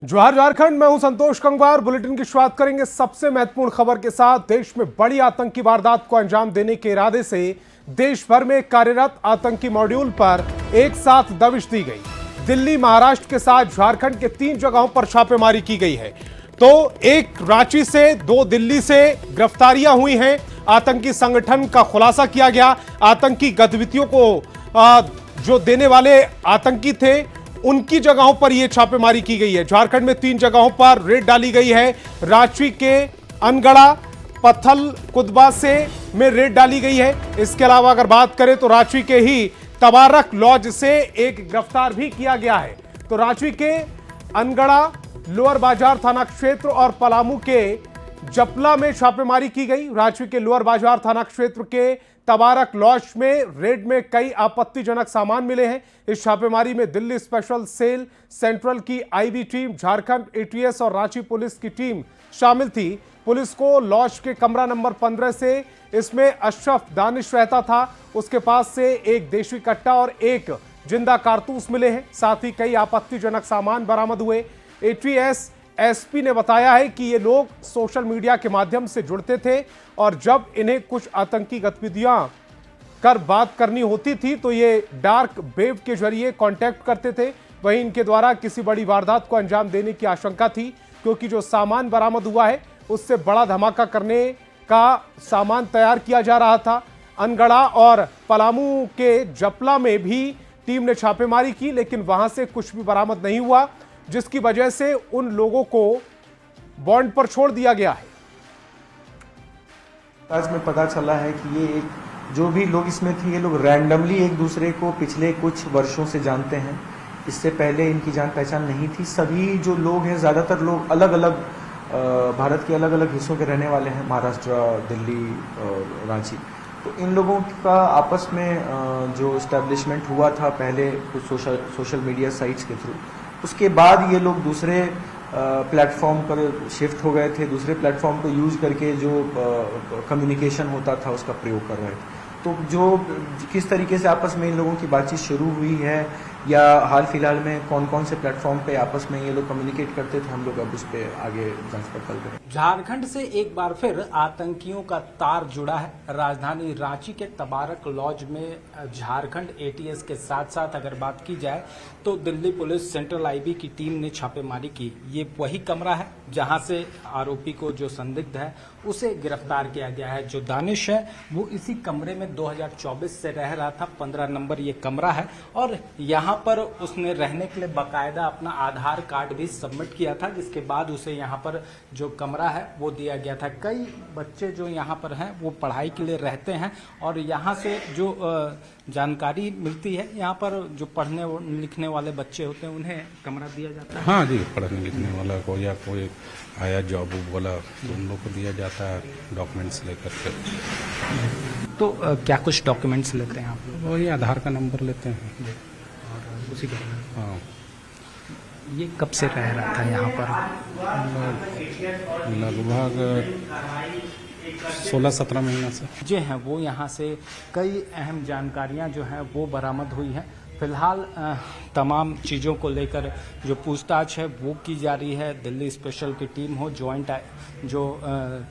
जोहार झारखंड। मैं हूं संतोष गंगवार। बुलेटिन की शुरुआत करेंगे सबसे महत्वपूर्ण खबर के साथ। देश में बड़ी आतंकी वारदात को अंजाम देने के इरादे से देश भर में कार्यरत आतंकी मॉड्यूल पर एक साथ दबिश दी गई। दिल्ली, महाराष्ट्र के साथ झारखंड के 3 जगहों पर छापेमारी की गई है। तो एक रांची से, 2 दिल्ली से गिरफ्तारियां हुई हैं। आतंकी संगठन का खुलासा किया गया। आतंकी गतिविधियों को जो देने वाले आतंकी थे उनकी जगहों पर यह छापेमारी की गई है। झारखंड में 3 जगहों पर रेड डाली गई है। रांची के अनगढ़ा, पत्थल कुदबा से में रेड डाली गई है। इसके अलावा अगर बात करें तो रांची के ही तबारक लॉज से एक गिरफ्तार भी किया गया है। तो रांची के अनगढ़ा, लोअर बाजार थाना क्षेत्र और पलामू के जपला में छापेमारी की गई। रांची के लोअर बाजार थाना क्षेत्र के तबारक लॉज में रेड में कई आपत्तिजनक सामान मिले हैं। इस छापेमारी में दिल्ली स्पेशल सेल, सेंट्रल की आईबी टीम, झारखंड एटीएस और रांची पुलिस की टीम शामिल थी। पुलिस को लॉज के कमरा नंबर 15 से इसमें अशरफ दानिश रहता था, उसके पास से एक देशी कट्टा और एक जिंदा कारतूस मिले हैं। साथ ही कई आपत्तिजनक सामान बरामद हुए। एटीएस एसपी ने बताया है कि ये लोग सोशल मीडिया के माध्यम से जुड़ते थे और जब इन्हें कुछ आतंकी गतिविधियां कर बात करनी होती थी तो ये डार्क वेब के जरिए कांटेक्ट करते थे। वहीं इनके द्वारा किसी बड़ी वारदात को अंजाम देने की आशंका थी, क्योंकि जो सामान बरामद हुआ है उससे बड़ा धमाका करने का सामान तैयार किया जा रहा था। अनगढ़ा और पलामू के जपला में भी टीम ने छापेमारी की, लेकिन वहां से कुछ भी बरामद नहीं हुआ, जिसकी वजह से उन लोगों को बॉन्ड पर छोड़ दिया गया है। आज में पता चला है कि ये एक जो भी लोग इसमें थे, ये लोग रैंडमली एक दूसरे को पिछले कुछ वर्षों से जानते हैं। इससे पहले इनकी जान पहचान नहीं थी। सभी जो लोग हैं, ज़्यादातर लोग अलग अलग भारत के अलग अलग हिस्सों के रहने वाले हैं, महाराष्ट्र, दिल्ली और रांची। तो इन लोगों का आपस में जो इस्टेब्लिशमेंट हुआ था पहले कुछ सोशल मीडिया साइट्स के थ्रू, उसके बाद ये लोग दूसरे प्लेटफॉर्म पर शिफ्ट हो गए थे। दूसरे प्लेटफॉर्म को यूज करके जो कम्युनिकेशन होता था उसका प्रयोग कर रहे थे। तो जो किस तरीके से आपस में इन लोगों की बातचीत शुरू हुई है या हाल फिलहाल में कौन कौन से प्लेटफॉर्म पे आपस में ये लोग कम्युनिकेट करते थे, हम लोग अब उस पर आगे जांच पड़ताल करें। झारखंड से एक बार फिर आतंकियों का तार जुड़ा है। राजधानी रांची के तबारक लॉज में झारखंड एटीएस के साथ साथ अगर बात की जाए तो दिल्ली पुलिस, सेंट्रल आईबी की टीम ने छापेमारी की। ये वही कमरा है जहां से आरोपी को, जो संदिग्ध है, उसे गिरफ्तार किया गया है। जो दानिश है वो इसी कमरे में 2024 से रह रहा था। 15 नंबर ये कमरा है और यहाँ पर उसने रहने के लिए बाकायदा अपना आधार कार्ड भी सबमिट किया था, जिसके बाद उसे यहाँ पर जो कमरा है वो दिया गया था। कई बच्चे जो यहाँ पर हैं वो पढ़ाई के लिए रहते हैं और यहाँ से जो जानकारी मिलती है, यहाँ पर जो पढ़ने लिखने वाले बच्चे होते हैं उन्हें कमरा दिया जाता है। हाँ जी, पढ़ने लिखने वाला को या कोई आया जॉब वाला तो उन लोग को दिया जाता है डॉक्यूमेंट्स लेकर के। तो क्या कुछ डॉक्यूमेंट्स लेते हैं आप? वही आधार का नंबर लेते हैं और उसी के हाँ। ये कब से रह रहा था यहाँ पर? लगभग 16-17 महीना से जो हैं वो यहाँ से कई अहम जानकारियाँ जो हैं वो बरामद हुई हैं। फिलहाल तमाम चीज़ों को लेकर जो पूछताछ है वो की जा रही है। दिल्ली स्पेशल की टीम हो, जॉइंट जो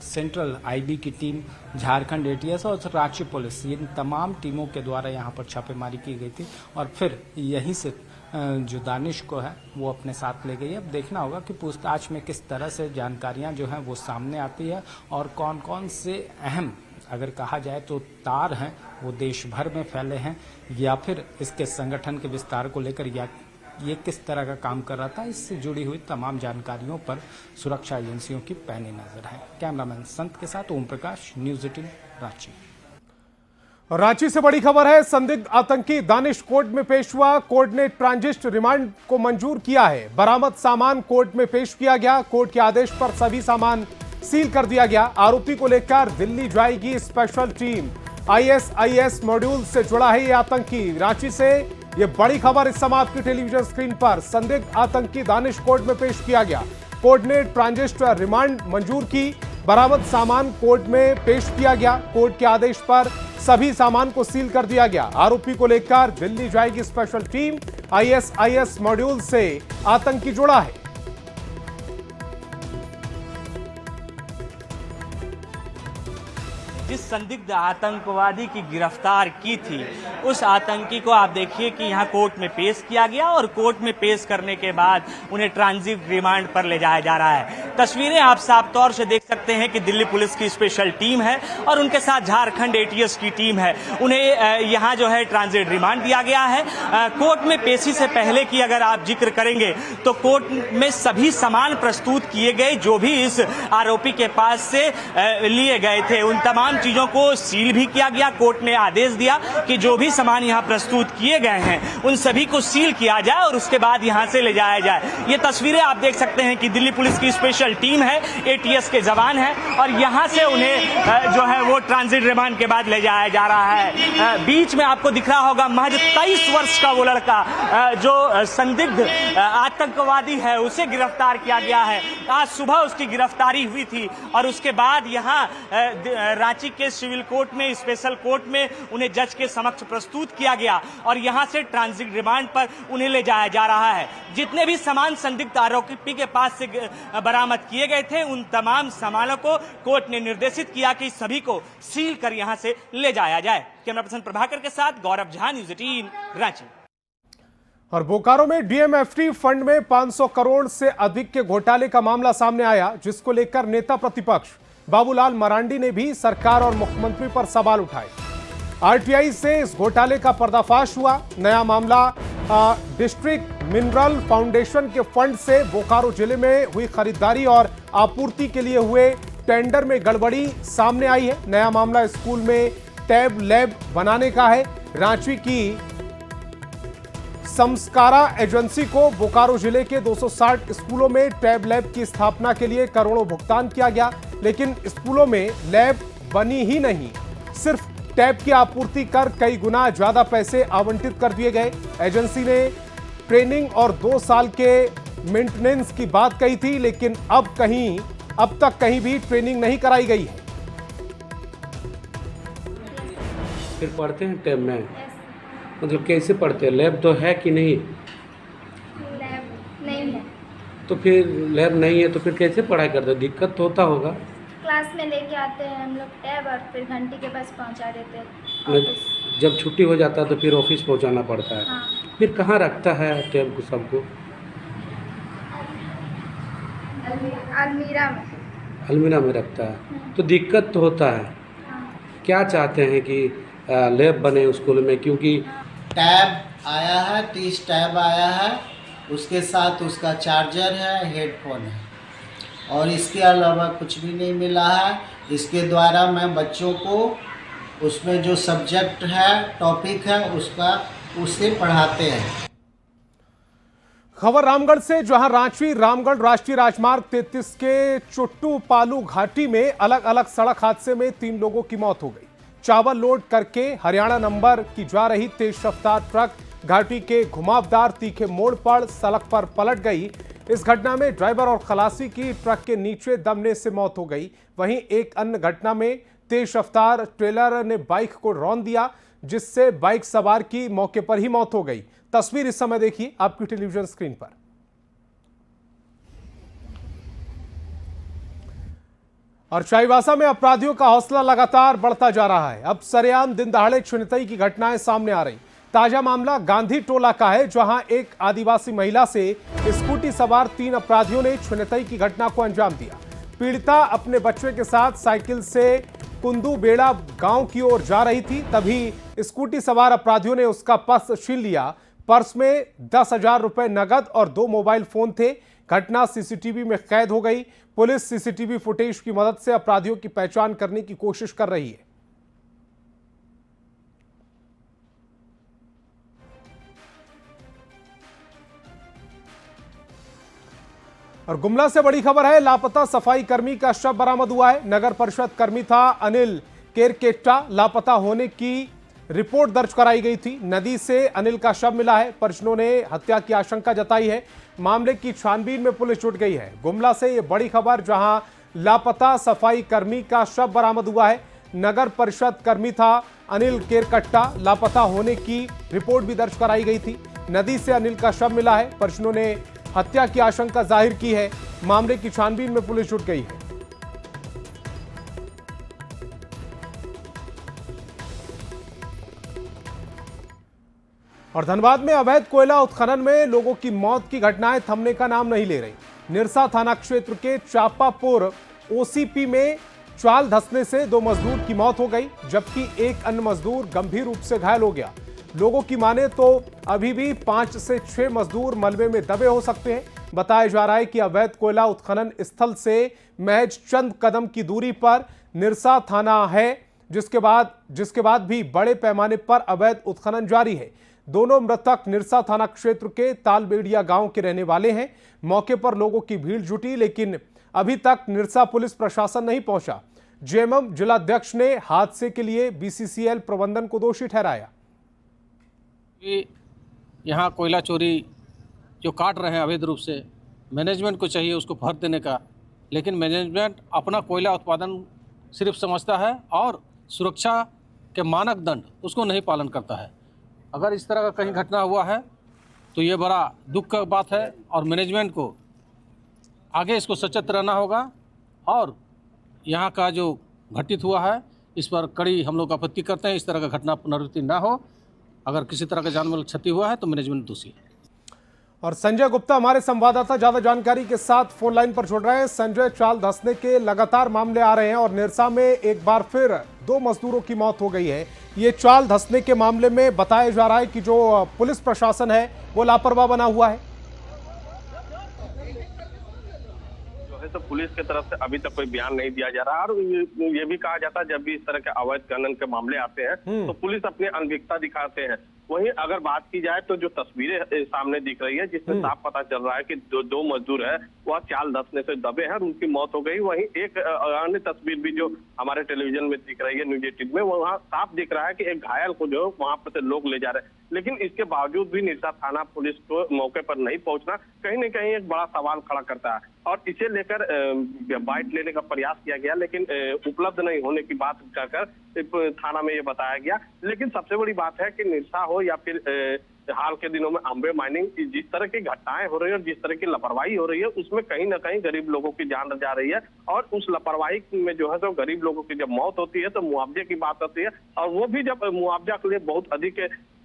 सेंट्रल आईबी की टीम, झारखंड एटीएस और रांची पुलिस, इन तमाम टीमों के द्वारा यहाँ पर छापेमारी की गई थी और फिर यहीं से जो दानिश को है वो अपने साथ ले गई है। अब देखना होगा कि पूछताछ में किस तरह से जानकारियाँ जो हैं वो सामने आती है और कौन कौन से अहम, अगर कहा जाए तो, तार हैं वो देश भर में फैले हैं या फिर इसके संगठन के विस्तार को लेकर या ये किस तरह का काम कर रहा था। इससे जुड़ी हुई तमाम जानकारियों पर सुरक्षा एजेंसियों की पैनी नजर है। कैमरामैन संत के साथ ओम प्रकाश, न्यूज़ 18 रांची। रांची से बड़ी खबर है। संदिग्ध आतंकी दानिश कोर्ट में पेश हुआ। कोर्ट ने ट्रांजिट रिमांड को मंजूर किया है। बरामद सामान कोर्ट में पेश किया गया। कोर्ट के आदेश पर सभी सामान सील कर दिया गया। आरोपी को लेकर दिल्ली जाएगी स्पेशल टीम। आईएसआईएस मॉड्यूल से जुड़ा है ये आतंकी। रांची से ये बड़ी खबर इस समय आपकी टेलीविजन स्क्रीन पर। संदिग्ध आतंकी दानिश कोर्ट में पेश किया गया। कोर्ट ने ट्रांजिट रिमांड मंजूर की। बरामद सामान कोर्ट में पेश किया गया। कोर्ट के आदेश पर सभी सामान को सील कर दिया गया। आरोपी को लेकर दिल्ली जाएगी स्पेशल टीम। आईएसआईएस मॉड्यूल से आतंकी जुड़ा है। जिस संदिग्ध आतंकवादी की गिरफ्तार की थी उस आतंकी को आप देखिए कि यहाँ कोर्ट में पेश किया गया और कोर्ट में पेश करने के बाद उन्हें ट्रांजिट रिमांड पर ले जाया जा रहा है। तस्वीरें आप साफ तौर से देख सकते हैं कि दिल्ली पुलिस की स्पेशल टीम है और उनके साथ झारखंड एटीएस की टीम है। उन्हें यहाँ जो है ट्रांजिट रिमांड दिया गया है। कोर्ट में पेशी से पहले की अगर आप जिक्र करेंगे तो कोर्ट में सभी सामान प्रस्तुत किए गए जो भी इस आरोपी के पास से लिए गए थे, उन तमाम चीजों को सील भी किया गया। कोर्ट ने आदेश दिया कि जो भी सामान यहाँ प्रस्तुत किए गए हैं उन सभी को सील किया जाए और उसके बाद यहाँ से ले जाया जाए। ये तस्वीरें आप देख सकते हैं कि दिल्ली पुलिस की स्पेशल टीम है, एटीएस के जवान हैं और यहाँ से उन्हें जो है वो ट्रांजिट रिमांड के बाद ले जाया जा रहा है। बीच में आपको दिख रहा होगा महज 23 वर्ष का वो लड़का जो संदिग्ध आतंकवादी है उसे गिरफ्तार किया गया है। आज सुबह उसकी गिरफ्तारी हुई थी और उसके बाद यहाँ रांची के सिविल कोर्ट में, स्पेशल कोर्ट में उन्हें जज के समक्ष प्रस्तुत किया गया और यहाँ से ट्रांजिट रिमांड पर उन्हें ले जाया जा रहा है। जितने भी सामान संदिग्ध आरोपी के पास से बरामद किए गए थे उन तमाम सामानों को कोर्ट ने निर्देशित किया कि सभी को सील कर यहाँ से ले जाया जाए। कैमरा पर्सन प्रभाकर के साथ गौरव झा, न्यूज़ 18 रांची। और बोकारो में डीएमएफटी फंड में 500 करोड़ से अधिक के घोटाले का मामला सामने आया, जिसको लेकर नेता प्रतिपक्ष बाबूलाल मरांडी ने भी सरकार और मुख्यमंत्री पर सवाल उठाए। आरटीआई से इस घोटाले का पर्दाफाश हुआ। नया मामला डिस्ट्रिक्ट मिनरल फाउंडेशन के फंड से बोकारो जिले में हुई खरीदारी और आपूर्ति के लिए हुए टेंडर में गड़बड़ी सामने आई है। नया मामला स्कूल में टैब लैब बनाने का है। रांची की संस्कारा एजेंसी को बोकारो जिले के 260 स्कूलों में टैब लैब की स्थापना के लिए करोड़ों भुगतान किया गया, लेकिन स्कूलों में लैब बनी ही नहीं, सिर्फ टैब की आपूर्ति कर कई गुना ज्यादा पैसे आवंटित कर दिए गए। एजेंसी ने ट्रेनिंग और 2 साल के मेंटेनेंस की बात कही थी, लेकिन अब तक कहीं भी ट्रेनिंग नहीं कराई गई है। फिर पढ़ते हैं टैब में, मतलब कैसे पढ़ते हैं? लैब तो है कि नहीं? लैब नहीं है। तो फिर लैब नहीं है तो फिर कैसे पढ़ाई करते? दिक्कत तो होता होगा। क्लास में लेके आते हैं हम लोग टैब और फिर घंटी के पास पहुंचा देते हैं ऑफिस। जब छुट्टी हो जाता है तो फिर ऑफिस पहुंचाना पड़ता है। हाँ। फिर कहाँ रखता है टैब को सबको? अलमीरा में। अलमीरा में रखता है। तो दिक्कत तो होता है। हाँ। क्या चाहते हैं कि लैब बने स्कूल में? क्योंकि टैब आया है, 30 टैब आया है, उसके साथ उसका चार्जर है, हेडफोन है और इसके अलावा कुछ भी नहीं मिला है। इसके द्वारा मैं बच्चों को उसमें जो सब्जेक्ट है, टॉपिक है, उसे पढ़ाते हैं। खबर रामगढ़ से, जहां रांची रामगढ़ राष्ट्रीय राजमार्ग 33 के चुट्टू पालू घाटी में अलग अलग सड़क हादसे में 3 लोगों की मौत हो गई। चावल लोड करके हरियाणा नंबर की जा रही तेज रफ्तार ट्रक घाटी के घुमावदार तीखे मोड़ पर सड़क पर पलट गई। इस घटना में ड्राइवर और खलासी की ट्रक के नीचे दबने से मौत हो गई। वहीं एक अन्य घटना में तेज रफ्तार ट्रेलर ने बाइक को रौंद दिया, जिससे बाइक सवार की मौके पर ही मौत हो गई। तस्वीर इस समय देखिए आपकी टेलीविजन स्क्रीन पर। और चाईबासा में अपराधियों का हौसला लगातार बढ़ता जा रहा है। अब सरेआम दिन दहाड़े छीनताई की घटनाएं सामने आ रही। ताजा मामला गांधी टोला का है, जहां एक आदिवासी महिला से स्कूटी सवार 3 अपराधियों ने छीनताई की घटना को अंजाम दिया। पीड़िता अपने बच्चे के साथ साइकिल से कुंदू बेड़ा गांव की ओर जा रही थी, तभी स्कूटी सवार अपराधियों ने उसका पर्स छीन लिया। पर्स में 10,000 रुपए नगद और 2 मोबाइल फोन थे। घटना सीसीटीवी में कैद हो गई। पुलिस सीसीटीवी फुटेज की मदद से अपराधियों की पहचान करने की कोशिश कर रही है। और गुमला से बड़ी खबर है, लापता सफाई कर्मी का शव बरामद हुआ है। नगर परिषद कर्मी था अनिल केरकेट्टा, लापता होने की रिपोर्ट दर्ज कराई गई थी। नदी से अनिल का शव मिला है। परिजनों ने हत्या की आशंका जताई है। मामले की छानबीन में पुलिस जुट गई है। गुमला से यह बड़ी खबर, जहां लापता सफाई कर्मी का शव बरामद हुआ है। नगर परिषद कर्मी था अनिल केरकट्टा, लापता होने की रिपोर्ट भी दर्ज कराई गई थी। नदी से अनिल का शव मिला है। परिजनों ने हत्या की आशंका जाहिर की है। मामले की छानबीन में पुलिस जुट गई है। और धनबाद में अवैध कोयला उत्खनन में लोगों की मौत की घटनाएं थमने का नाम नहीं ले रही। निरसा थाना क्षेत्र के चापापुर ओसीपी में चाल धंसने से 2 मजदूर की मौत हो गई, जबकि एक अन्य मजदूर गंभीर रूप से घायल हो गया। लोगों की माने तो अभी भी 5 से 6 मजदूर मलबे में दबे हो सकते हैं। बताया जा रहा है कि अवैध कोयला उत्खनन स्थल से महज चंद कदम की दूरी पर निरसा थाना है, जिसके बाद भी बड़े पैमाने पर अवैध उत्खनन जारी है। दोनों मृतक निरसा थाना क्षेत्र के तालबेड़िया गांव के रहने वाले हैं। मौके पर लोगों की भीड़ जुटी, लेकिन अभी तक निरसा पुलिस प्रशासन नहीं पहुंचा। जेएमएम जिलाध्यक्ष ने हादसे के लिए बीसीसीएल प्रबंधन को दोषी ठहराया। यहाँ कोयला चोरी जो काट रहे हैं अवैध रूप से, मैनेजमेंट को चाहिए उसको भर देने का, लेकिन मैनेजमेंट अपना कोयला उत्पादन सिर्फ समझता है और सुरक्षा के मानक दंड उसको नहीं पालन करता है। अगर इस तरह का कहीं घटना हुआ है तो ये बड़ा दुख का बात है और मैनेजमेंट को आगे इसको सचेत रहना होगा और यहाँ का जो घटित हुआ है इस पर कड़ी हम लोग आपत्ति करते हैं। इस तरह का घटना पुनरावृत्ति ना हो। अगर किसी तरह का जानमाल क्षति हुआ है तो मैनेजमेंट दोषी है। और संजय गुप्ता हमारे संवाददाता ज्यादा जानकारी के साथ फोन लाइन पर जुड़ रहे हैं। संजय, चाल धंसने के लगातार मामले आ रहे हैं और निरसा में एक बार फिर 2 मजदूरों की मौत हो गई है। ये चाल धंसने के मामले में बताया जा रहा है कि जो पुलिस प्रशासन है वो लापरवाह बना हुआ है। तो पुलिस की तरफ से अभी तक कोई बयान नहीं दिया जा रहा और ये भी कहा जाता है जब भी इस तरह के अवैध खनन के मामले आते हैं तो पुलिस अपनी अनभिज्ञता दिखाते हैं। वहीं अगर बात की जाए तो जो तस्वीरें सामने दिख रही है जिससे साफ पता चल रहा है कि दो मजदूर है वह चाल धंसने से दबे हैं और उनकी मौत हो गई। वहीं एक अन्य तस्वीर भी जो हमारे टेलीविजन में दिख रही है न्यूज 18 में, वहाँ साफ दिख रहा है कि एक घायल को जो वहां पर से लोग ले जा रहे हैं, लेकिन इसके बावजूद भी निरसा थाना पुलिस को मौके पर नहीं पहुंचना कहीं न कहीं एक बड़ा सवाल खड़ा करता है और इसे लेकर बाइट लेने का प्रयास किया गया, लेकिन उपलब्ध नहीं होने की बात कहकर थाना में ये बताया गया। लेकिन सबसे बड़ी बात है कि निरसा हो या फिर हाल के दिनों में अम्बे माइनिंग, जिस तरह की घटनाएं हो रही है और जिस तरह की लापरवाही हो रही है उसमें कहीं ना कहीं गरीब लोगों की जान जा रही है और उस लापरवाही में जो है तो गरीब लोगों की जब मौत होती है तो मुआवजे की बात होती है और वो भी जब मुआवजा के लिए बहुत अधिक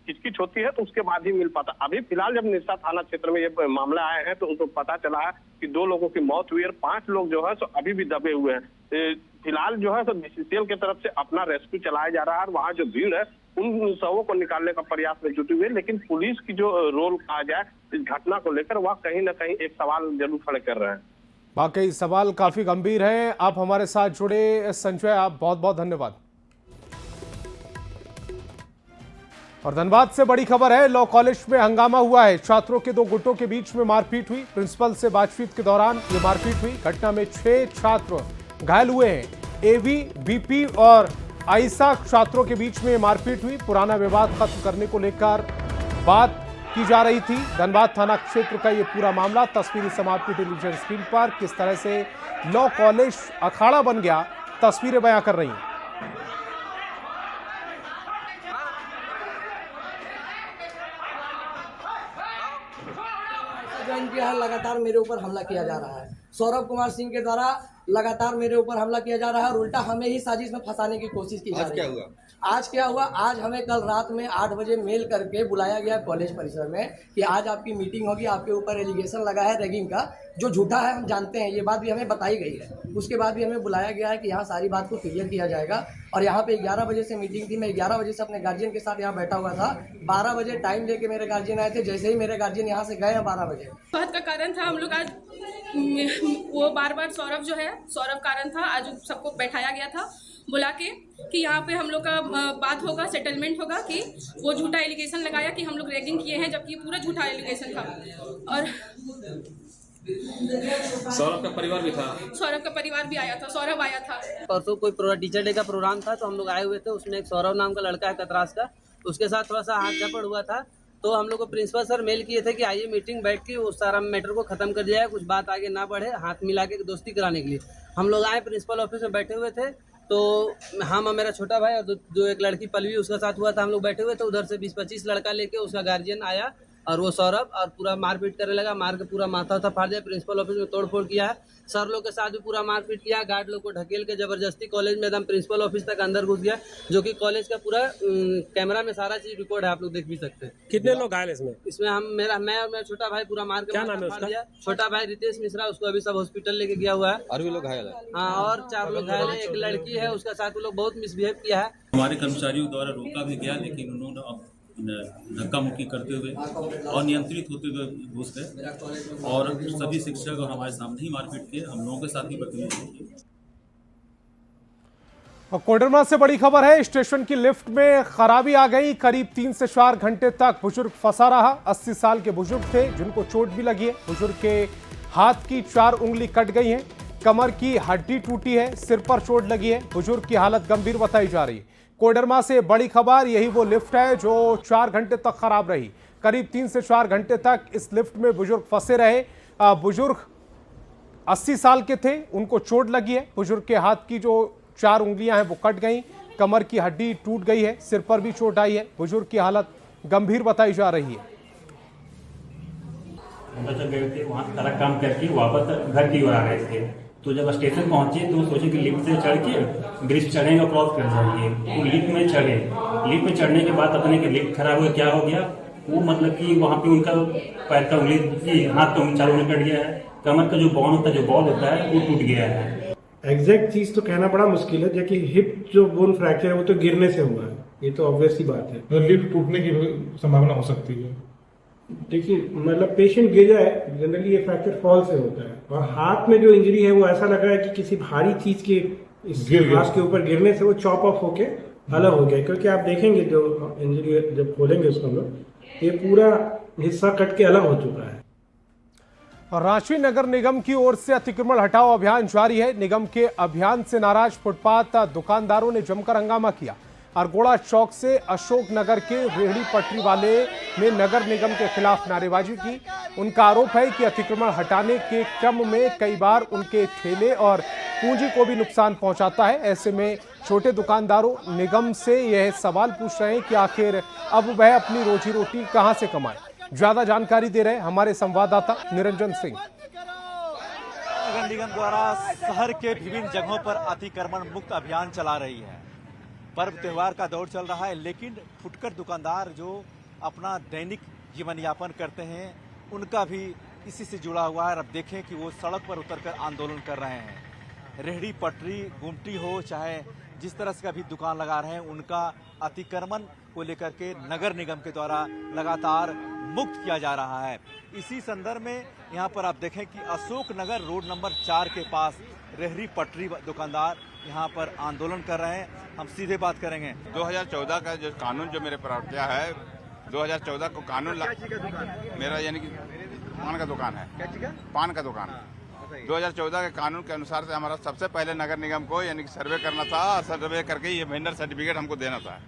किचकिच होती है तो उसके बाद ही मिल पाता। अभी फिलहाल जब निरसा थाना क्षेत्र में ये मामला आए हैं तो उनको पता चला है कि 2 लोगों की मौत हुई है और 5 लोग जो है तो अभी भी दबे हुए हैं। फिलहाल जो है तो बीसीसीएल की तरफ से अपना रेस्क्यू चलाया जा रहा है और वहाँ जो भीड़ है उन शवों को निकालने का प्रयास में जुटी हुई है, लेकिन पुलिस की जो रोल कहा जाए इस घटना को लेकर वह कहीं ना कहीं एक सवाल जरूर खड़े कर रहे हैं। वाकई सवाल काफी गंभीर है। आप हमारे साथ जुड़े संजय, आप बहुत बहुत धन्यवाद। और धनबाद से बड़ी खबर है, लॉ कॉलेज में हंगामा हुआ है। छात्रों के 2 गुटों के बीच में मारपीट हुई। प्रिंसिपल से बातचीत के दौरान ये मारपीट हुई। घटना में 6 छात्र घायल हुए हैं। एवी, बीपी और आईसा छात्रों के बीच में मारपीट हुई। पुराना विवाद खत्म करने को लेकर बात की जा रही थी। धनबाद थाना क्षेत्र का ये पूरा मामला तस्वीरें समाप्ति टेलीविजन स्क्रीन पर किस तरह से लॉ कॉलेज अखाड़ा बन गया, तस्वीरें बयां कर रही हैं। ज्वाइन किया है, लगातार मेरे ऊपर हमला किया जा रहा है। सौरभ कुमार सिंह के द्वारा लगातार मेरे ऊपर हमला किया जा रहा है और उल्टा हमें ही साजिश में फंसाने की कोशिश की जा रही है। आज क्या हुआ? आज हमें कल रात में 8 बजे मेल करके बुलाया गया कॉलेज परिसर में कि आज आपकी मीटिंग होगी, आपके ऊपर एलिगेशन लगा है रैगिंग का, जो झूठा है हम जानते हैं, ये बात भी हमें बताई गई है। उसके बाद भी हमें बुलाया गया है कि यहाँ सारी बात को क्लियर किया जाएगा और यहाँ पे 11 बजे से मीटिंग थी। मैं 11 बजे से अपने गार्जियन के साथ यहाँ बैठा हुआ था। 12 बजे टाइम लेके मेरे गार्जियन आए थे। जैसे ही मेरे गार्जियन यहाँ से गए हैं 12 बजे, बात का कारण था हम लोग आज वो बार सौरभ जो है, सौरभ कारण था। आज सबको बैठाया गया था बुला के कि यहाँ पे हम लोग का बात होगा, सेटलमेंट होगा कि वो झूठा एलिगेशन लगाया कि हम लोग रैगिंग किए हैं, जबकि पूरा झूठा एलिगेशन था। और सौरभ का परिवार भी था, सौरभ का परिवार भी आया था, सौरभ आया था। परसों कोई टीचर डे का प्रोग्राम था तो हम लोग आए हुए थे। उसमें एक सौरभ नाम का लड़का है कतरास का, उसके साथ थोड़ा सा हाथ झपड़ हुआ था। तो हम लोग को प्रिंसिपल सर मेल किए थे कि आइए मीटिंग बैठ के उस सारा मैटर को खत्म कर दिया है, कुछ बात आगे ना बढ़े, हाथ मिला के दोस्ती कराने के लिए हम लोग आए। प्रिंसिपल ऑफिस में बैठे हुए थे तो हम और मेरा छोटा भाई और जो एक लड़की पलवी उसका साथ हुआ था, हम लोग बैठे हुए थे। उधर से 20-25 लड़का लेके उसका गार्जियन आया और वो सौरभ और पूरा मारपीट करने लगा, मार के पूरा माथा था फाड़ दिया, प्रिंसिपल ऑफिस में तोड़फोड़ किया है, सर लोग के साथ भी पूरा मारपीट किया, गार्ड लोग को ढकेल के जबरदस्ती कॉलेज में एकदम प्रिंसिपल ऑफिस तक अंदर घुस गया, जो कि कॉलेज का पूरा कैमरा में सारा चीज रिकॉर्ड है, आप लोग देख भी सकते हैं। कितने लोग घायल इसमें? इसमें मैं और मेरा छोटा भाई पूरा मार के क्या नाम है फाड़ उसका? दिया। छोटा भाई रितेश मिश्रा, उसको अभी सब हॉस्पिटल लेके गया हुआ है। और भी लोग घायल है? हाँ, और 4 लोग घायल है, एक लड़की है, उसका साथ वो लोग बहुत मिसबिहेव किया है। हमारे कर्मचारियों द्वारा रोका भी गया, लेकिन उन्होंने धक्का मुक्की करते हुए अनियंत्रित होते हुए घुस गए और सभी शिक्षक और हमारे सामने ही मारपीट किए, हम लोगों के साथ ही बदतमीजी की। और कोडरमा से बड़ी खबर है, स्टेशन की लिफ्ट में खराबी आ गई। करीब 3 से 4 घंटे तक बुजुर्ग फंसा रहा। 80 साल के बुजुर्ग थे जिनको चोट भी लगी है। बुजुर्ग के हाथ की 4 उंगली कट गई है, कमर की हड्डी टूटी है, सिर पर चोट लगी है। बुजुर्ग की हालत गंभीर बताई जा रही है। कोडरमा से बड़ी खबर, यही वो लिफ्ट है जो 4 घंटे तक खराब रही। करीब 3 से 4 घंटे तक इस लिफ्ट में बुजुर्ग फंसे रहे। बुजुर्ग 80 साल के थे, उनको चोट लगी है। बुजुर्ग के हाथ की जो 4 उंगलियां हैं वो कट गई, कमर की हड्डी टूट गई है, सिर पर भी चोट आई है। बुजुर्ग की हालत गंभीर बताई जा रही है। जब गए थे वहाँ सारा काम करके वापस घर की ओर आ रहे थे, तो जब स्टेशन पहुंचे तो सोचे कि लिफ्ट से चढ़ के ब्रिज चढ़ेंगे, क्रॉस कर जाएंगे। तो लिफ्ट में चढ़े, लिफ्ट में चढ़ने के बाद अपने की लिफ्ट खराब हो, क्या हो गया वो, मतलब कि वहाँ पे उनका पैर का उंगली, हाथ का उंगली 4 उंगली कट गया है, कमर का जो बोन होता है, जो बॉल होता है, वो टूट गया है। एग्जैक्ट चीज तो कहना बड़ा मुश्किल है, जबकि हिप जो बोन फ्रैक्चर है वो तो गिरने से हुआ है, ये तो ऑब्वियस ही बात है। तो लिफ्ट टूटने की संभावना हो सकती है। देखिए, मतलब पेशेंट गिर जाए, जनरली ये फ्रैक्चर फॉल से होता है, और हाथ में जो इंजरी है वो ऐसा लग रहा है कि किसी भारी चीज के इस घास के ऊपर गिरने से वो चॉप ऑफ होके अलग हो गया। क्योंकि आप देखेंगे जो इंजरी जब खोलेंगे उसको हम लोग, ये पूरा हिस्सा कट के अलग हो चुका है। और रांची नगर निगम की ओर से अतिक्रमण हटाओ अभियान जारी है। निगम के अभियान से नाराज फुटपाथ दुकानदारों ने जमकर हंगामा किया। अरगोड़ा चौक से अशोक नगर के रेहड़ी पटरी वाले ने नगर निगम के खिलाफ नारेबाजी की। उनका आरोप है कि अतिक्रमण हटाने के क्रम में कई बार उनके ठेले और पूंजी को भी नुकसान पहुंचाता है। ऐसे में छोटे दुकानदारों निगम से यह सवाल पूछ रहे हैं कि आखिर अब वह अपनी रोजी रोटी कहां से कमाए। ज्यादा जानकारी दे रहे हमारे संवाददाता निरंजन सिंह। नगर निगम द्वारा शहर के विभिन्न जगहों पर अतिक्रमण मुक्त अभियान चला रही है। पर्व त्योहार का दौर चल रहा है, लेकिन फुटकर दुकानदार जो अपना दैनिक जीवन यापन करते हैं उनका भी इसी से जुड़ा हुआ है। अब देखें कि वो सड़क पर उतरकर आंदोलन कर रहे हैं। रेहड़ी पटरी गुमटी हो, चाहे जिस तरह से भी दुकान लगा रहे हैं, उनका अतिक्रमण को लेकर के नगर निगम के द्वारा लगातार मुक्त किया जा रहा है। इसी संदर्भ में यहाँ पर आप देखें कि अशोक नगर रोड नंबर 4 के पास रेहड़ी पटरी दुकानदार यहाँ पर आंदोलन कर रहे हैं। हम सीधे बात करेंगे। 2014 का जो कानून जो मेरे पर क्या है, 2014 को कानून मेरा यानी कि पान का दुकान है, पान का दुकान है। 2014 के कानून के अनुसार से हमारा सबसे पहले नगर निगम को यानी कि सर्वे करना था। सर्वे करके ये वेंडर सर्टिफिकेट हमको देना था।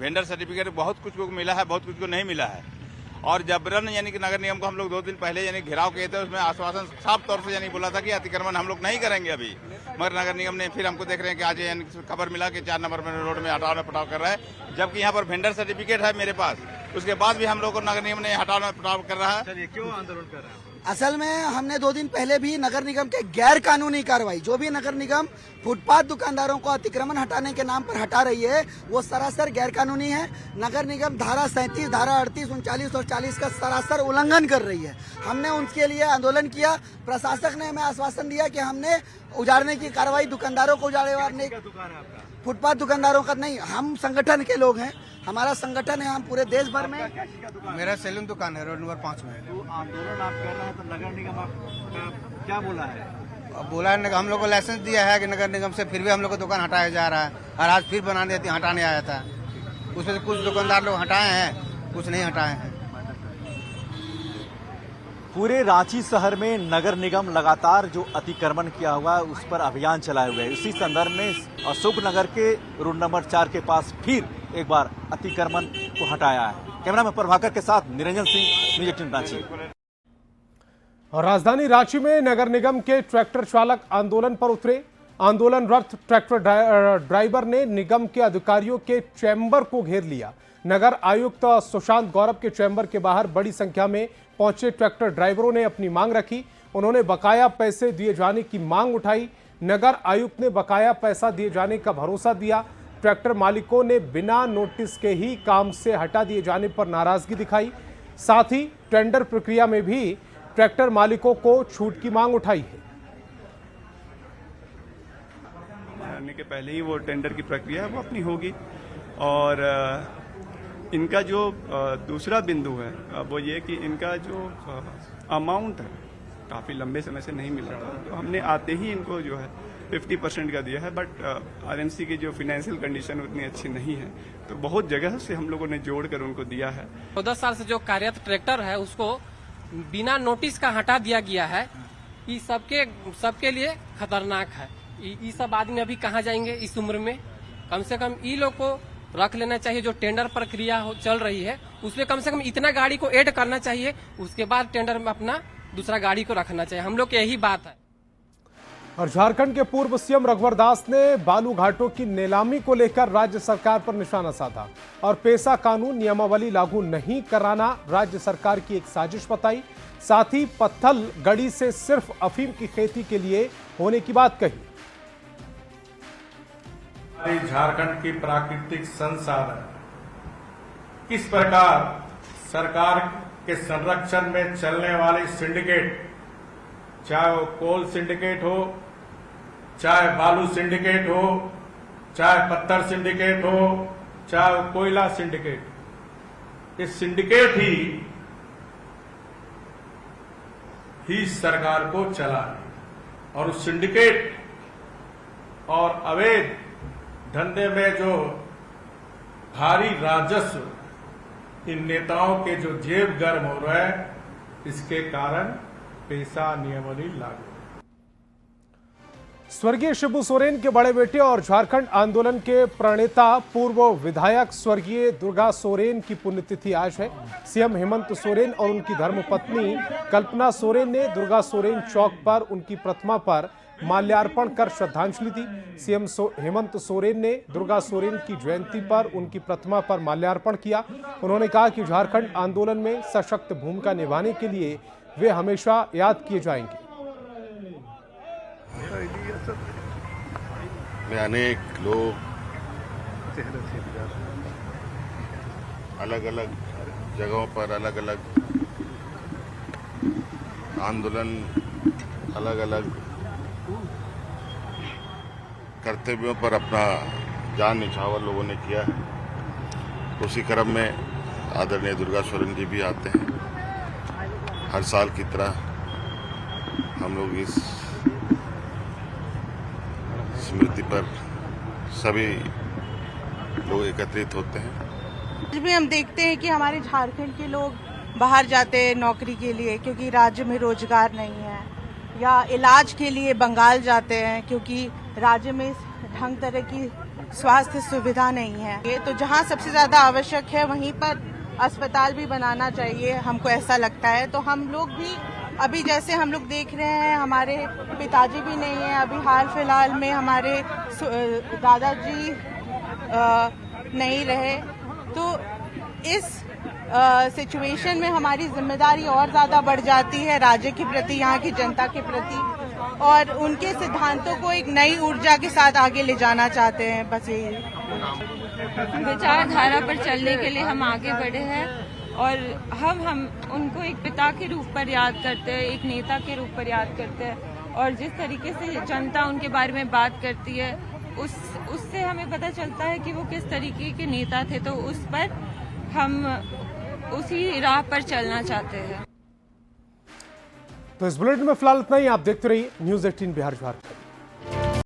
वेंडर सर्टिफिकेट बहुत कुछ को मिला है, बहुत कुछ को नहीं मिला है। और जबरन यानी कि नगर निगम को हम लोग 2 दिन पहले यानी घेराव किए थे, उसमें आश्वासन साफ तौर से यानी बोला था कि अतिक्रमण हम लोग नहीं करेंगे अभी, मगर नगर निगम ने फिर हमको देख रहे हैं कि आज यानी खबर मिला कि 4 नंबर में रोड में हटाव पटाव कर रहा है, जबकि यहाँ पर वेंडर सर्टिफिकेट है मेरे पास। उसके बाद भी हम लोग को नगर निगम ने हटाव पटाव कर रहा है। चलिए, क्यों आंदोलन कर रहे हैं? असल में हमने 2 दिन पहले भी नगर निगम के गैर कानूनी कार्रवाई, जो भी नगर निगम फुटपाथ दुकानदारों को अतिक्रमण हटाने के नाम पर हटा रही है, वो सरासर गैर कानूनी है। नगर निगम धारा 37, धारा 38, 39 और 40 का सरासर उल्लंघन कर रही है। हमने उनके लिए आंदोलन किया। प्रशासक ने हमें आश्वासन दिया कि हमने उजाड़ने की कार्रवाई, दुकानदारों को उजाड़ने, फुटपाथ दुकानदारों का नहीं, हम संगठन के लोग हैं, हमारा संगठन है, हम पूरे देश भर में। मेरा सैलून दुकान है रोड नंबर 5 में। तो आंदोलन आप कर रहे हैं, तो नगर निगम आपका क्या बोला है? बोला है हम लोग को लाइसेंस दिया है कि नगर निगम से, फिर भी हम लोग को दुकान हटाया जा रहा है। और आज फिर हटाने आया था। उसमें से कुछ दुकानदार लोग हटाए हैं, कुछ नहीं हटाए हैं। पूरे रांची शहर में नगर निगम लगातार जो अतिक्रमण किया हुआ है उस पर अभियान चलाए हुए है। इसी संदर्भ में अशोक नगर के रोड नंबर 4 के पास फिर एक बार अतिक्रमण को हटाया है। कैमरामैन प्रभाकर के साथ निरंजन सिंह, न्यूज़ 18 रांची। और राजधानी रांची में नगर निगम के ट्रैक्टर चालक आंदोलन पर उतरे। आंदोलनरत ट्रैक्टर ड्राइवर ने निगम के अधिकारियों के चैम्बर को घेर लिया। नगर आयुक्त सुशांत गौरव के चैम्बर के बाहर बड़ी संख्या में पहुंचे ट्रैक्टर ड्राइवरों ने अपनी मांग रखी। उन्होंने बकाया पैसे दिए जाने की मांग उठाई। नगर आयुक्त ने बकाया पैसा दिए जाने का भरोसा दिया। ट्रैक्टर मालिकों ने बिना नोटिस के ही काम से हटा दिए जाने पर नाराजगी दिखाई। साथ ही टेंडर प्रक्रिया में भी ट्रैक्टर मालिकों को छूट की मांग उठाई है। आने के पहले ही वो टेंडर की प्रक्रिया है वो अपनी होगी। और इनका जो दूसरा बिंदु है वो ये कि इनका जो अमाउंट है काफ़ी लंबे समय से नहीं मिला था, तो हमने आते ही इनको जो है 50% का दिया है। बट आरएमसी की जो फाइनेंशियल कंडीशन उतनी अच्छी नहीं है, तो बहुत जगह से हम लोगों ने जोड़कर उनको दिया है। 14 साल से जो कार्यरत ट्रैक्टर है उसको बिना नोटिस का हटा दिया गया है। ये सबके लिए खतरनाक है। ये सब आदमी अभी कहाँ जाएंगे इस उम्र में? कम से कम ई लोग को रख लेना चाहिए। जो टेंडर प्रक्रिया चल रही है उसमें कम से कम इतना गाड़ी को ऐड करना चाहिए, उसके बाद टेंडर में अपना दूसरा गाड़ी को रखना चाहिए। हम लोग की यही बात है। और झारखंड के पूर्व सीएम रघुवर दास ने बालू घाटों की नीलामी को लेकर राज्य सरकार पर निशाना साधा और पेशा कानून नियमावली लागू नहीं कराना राज्य सरकार की एक साजिश बताई। साथ ही पत्थल गड़ी से सिर्फ अफीम की खेती के लिए होने की बात कही। झारखंड की प्राकृतिक संसाधन किस प्रकार सरकार के संरक्षण में चलने वाले सिंडिकेट, चाहे वो कोल सिंडिकेट हो, चाहे बालू सिंडिकेट हो, चाहे पत्थर सिंडिकेट हो, चाहे वो कोयला सिंडिकेट, ये सिंडिकेट ही सरकार को चला है। और उस सिंडिकेट और अवैध धंधे में जो भारी राजस्व इन नेताओं के जो जेब गर्म हो रहा है, इसके कारण पेशा नियमावली लागू। स्वर्गीय शिबू सोरेन के बड़े बेटे और झारखंड आंदोलन के प्रणेता पूर्व विधायक स्वर्गीय दुर्गा सोरेन की पुण्यतिथि आज है। सीएम हेमंत सोरेन और उनकी धर्मपत्नी कल्पना सोरेन ने दुर्गा सोरेन चौक पर उनकी प्रतिमा पर माल्यार्पण कर श्रद्धांजलि दी। सीएम हेमंत सोरेन ने दुर्गा सोरेन की जयंती पर उनकी प्रतिमा पर माल्यार्पण किया। उन्होंने कहा कि झारखंड आंदोलन में सशक्त भूमिका निभाने के लिए वे हमेशा याद किए जाएंगे। अनेक लोग अलग अलग जगहों पर अलग अलग आंदोलन, अलग अलग कर्तव्यों पर अपना जान निछावर लोगों ने किया है। उसी क्रम में आदरणीय दुर्गा सोरेन जी भी आते हैं। हर साल की तरह हम लोग इस स्मृति पर सभी लोग एकत्रित होते हैं। आज भी हम देखते हैं कि हमारे झारखंड के लोग बाहर जाते हैं नौकरी के लिए क्योंकि राज्य में रोजगार नहीं है, या इलाज के लिए बंगाल जाते हैं क्योंकि राज्य में ढंग तरह की स्वास्थ्य सुविधा नहीं है। ये तो जहाँ सबसे ज्यादा आवश्यक है वहीं पर अस्पताल भी बनाना चाहिए, हमको ऐसा लगता है। तो हम लोग भी अभी जैसे हम लोग देख रहे हैं, हमारे पिताजी भी नहीं है, अभी हाल फिलहाल में हमारे दादाजी नहीं रहे, तो इस सिचुएशन में हमारी जिम्मेदारी और ज्यादा बढ़ जाती है राज्य के प्रति, यहाँ की जनता के प्रति, और उनके सिद्धांतों को एक नई ऊर्जा के साथ आगे ले जाना चाहते हैं। बस यही विचारधारा पर चलने के लिए हम आगे बढ़े हैं और हम उनको एक पिता के रूप पर याद करते हैं, एक नेता के रूप पर याद करते हैं। और जिस तरीके से जनता उनके बारे में बात करती है उससे हमें पता चलता है कि वो किस तरीके के नेता थे। तो उस पर हम उसी राह पर चलना चाहते हैं। तो इस बुलेटिन में फिलहाल इतना ही। आप देखते रहिए न्यूज़ 18 बिहार झारखंड।